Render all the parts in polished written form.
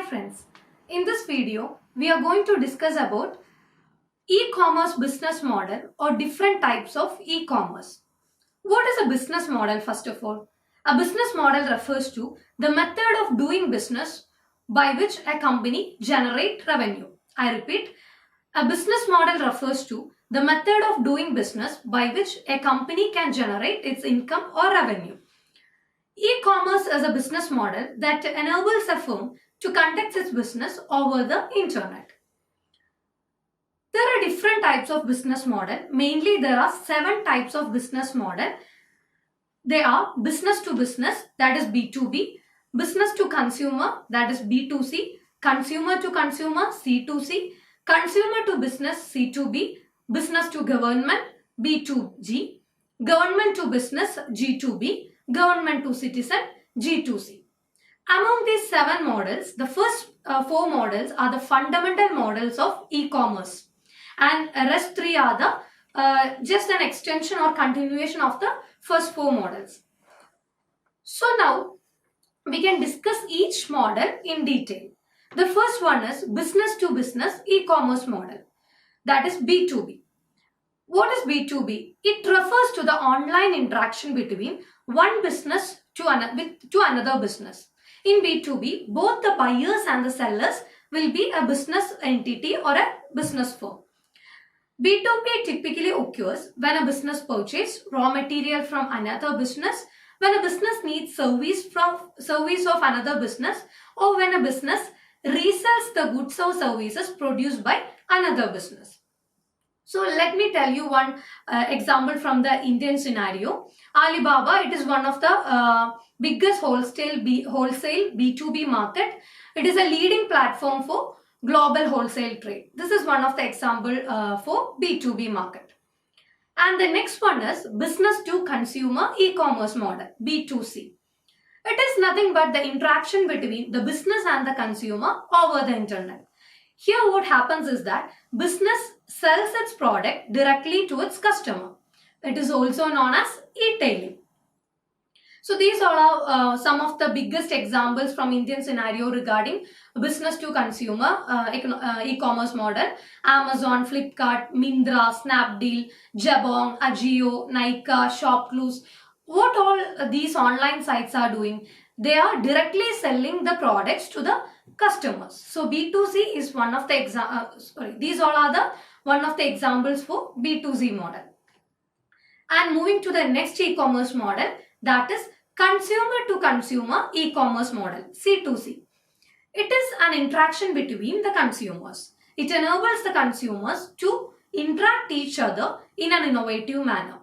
friends, in this video we are going to discuss about e-commerce business model or different types of e-commerce. What is a business model first of all? A business model refers to the method of doing business by which a company generates revenue. I repeat, a business model refers to the method of doing business by which a company can generate its income or revenue. E-commerce is a business model that enables a firm to conduct its business over the internet. There are different types of business model. Mainly there are 7 types of business model. They are business to business, that is B2B, business to consumer, that is B2C, consumer to consumer, C2C, consumer to business, C2B, business to government, B2G, government to business, G2B, government to citizen, G2C. Among these 7 models, the first 4 models are the fundamental models of e-commerce, and rest 3 are the just an extension or continuation of the first 4 models. So now we can discuss each model in detail. The first one is business to business e-commerce model, that is B2B. What is B2B? It refers to the online interaction between one business to another business. In B2B, both the buyers and the sellers will be a business entity or a business firm. B2B typically occurs when a business purchases raw material from another business, when a business needs service of another business, or when a business resells the goods or services produced by another business. So let me tell you one example from the Indian scenario. Alibaba, it is one of the biggest wholesale B2B market. It is a leading platform for global wholesale trade. This is one of the example for B2B market. And the next one is business to consumer e-commerce model, B2C. It is nothing but the interaction between the business and the consumer over the internet. Here what happens is that business sells its product directly to its customer. It is also known as e-tailing. So these are some of the biggest examples from Indian scenario regarding business to consumer e-commerce model. Amazon, Flipkart, Mindra, Snapdeal, Jabong, Ajio, Nykaa, ShopClues. What all these online sites are doing? They are directly selling the products to the customers. So B2C is one of the these all are the one of the examples for B2C model. And moving to the next e-commerce model, that is consumer to consumer e-commerce model, C2C. It is an interaction between the consumers. It enables the consumers to interact each other in an innovative manner.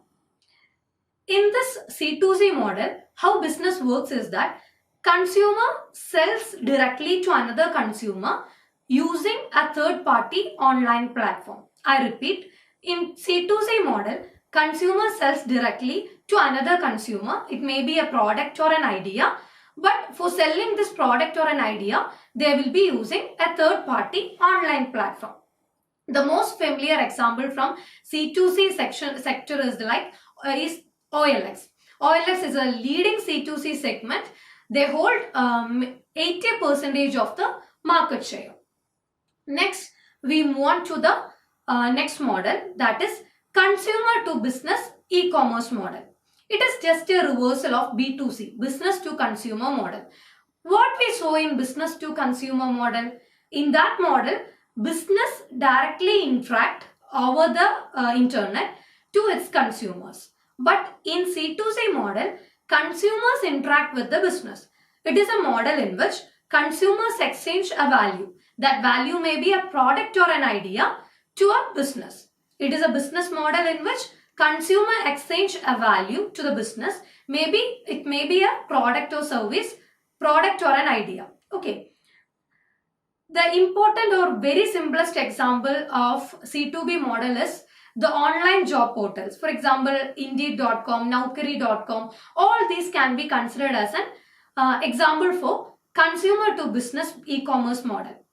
In this C2C model, how business works is that consumer sells directly to another consumer using a third-party online platform. I repeat, in C2C model, consumer sells directly to another consumer. It may be a product or an idea, but for selling this product or an idea, they will be using a third-party online platform. The most familiar example from C2C sector is OLX. OLX is a leading C2C segment. They hold 80% of the market share. Next, we move on to the next model, that is consumer to business e-commerce model. It is just a reversal of B2C, business to consumer model. What we saw in business to consumer model, in that model, business directly interact over the internet to its consumers. But in C2C model, consumers interact with the business. It is a model in which consumers exchange a value. That value may be a product or an idea to a business. It is a business model in which consumer exchange a value to the business. It may be a product or service, product or an idea. Okay. The important or very simplest example of C2B model is the online job portals. For example, Indeed.com, Naukri.com, all these can be considered as an example for consumer to business e-commerce model.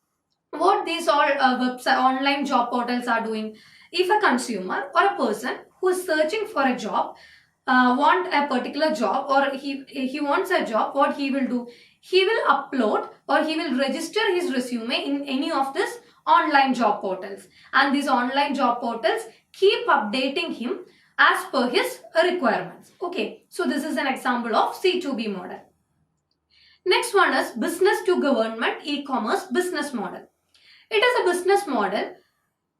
What these all online job portals are doing, if a consumer or a person who is searching for a job want a particular job, or he wants a job, what he will do, he will upload or he will register his resume in any of this online job portals, and these online job portals keep updating him as per his requirements. Okay, so this is an example of C2B model. Next one is business to government e-commerce business model. It is a business model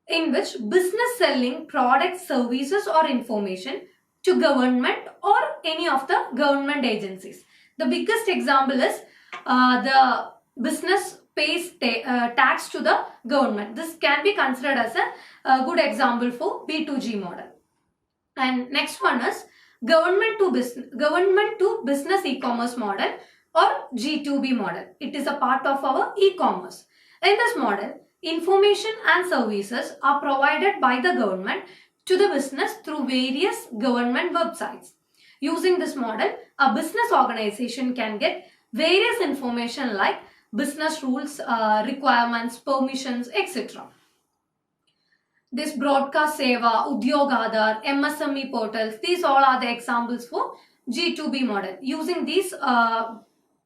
in which business selling products, services or information to government or any of the government agencies. The biggest example is the business pays tax to the government. This can be considered as a good example for B2G model. And next one is government to business e-commerce model or G2B model. It is a part of our e-commerce. In this model, information and services are provided by the government to the business through various government websites. Using this model, a business organization can get various information like business rules, requirements, permissions, etc. This Broadcast Seva, Udyog Aadhar, MSME portals, these all are the examples for G2B model. Using these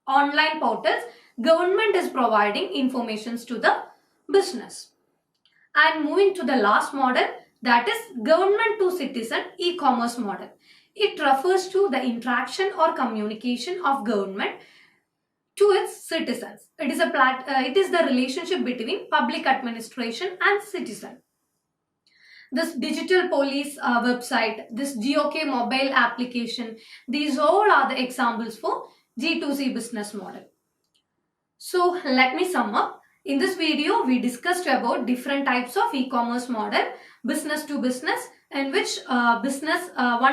online portals, government is providing informations to the business. And moving to the last model, that is government to citizen e-commerce model. It refers to the interaction or communication of government to its citizens. It is the relationship between public administration and citizen. This digital police website, this GeoK mobile application, these all are the examples for G2C business model. So let me sum up. In this video, we discussed about different types of e-commerce model, business to business, in which one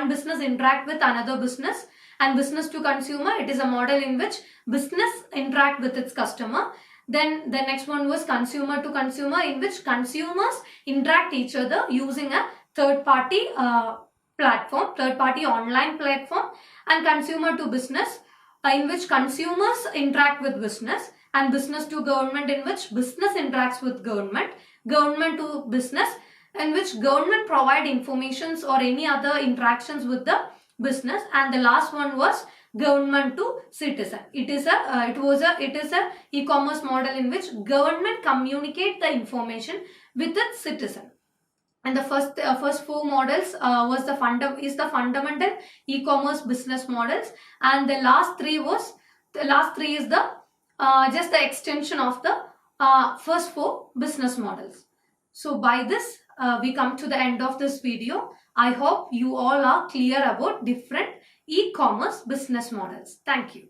business interact with another business, and business to consumer. It is a model in which business interact with its customer. Then the next one was consumer to consumer, in which consumers interact each other using a third-party platform, third-party online platform, and consumer to business, in which consumers interact with business, and business to government, in which business interacts with government, government to business, in which government provide informations or any other interactions with the business, and the last one was government to citizen. It is a e-commerce model in which government communicate the information with its citizen. And the first four models is the fundamental e-commerce business models, and the last three is the just the extension of the first four business models. So by this we come to the end of this video. I hope you all are clear about different e-commerce business models. Thank you.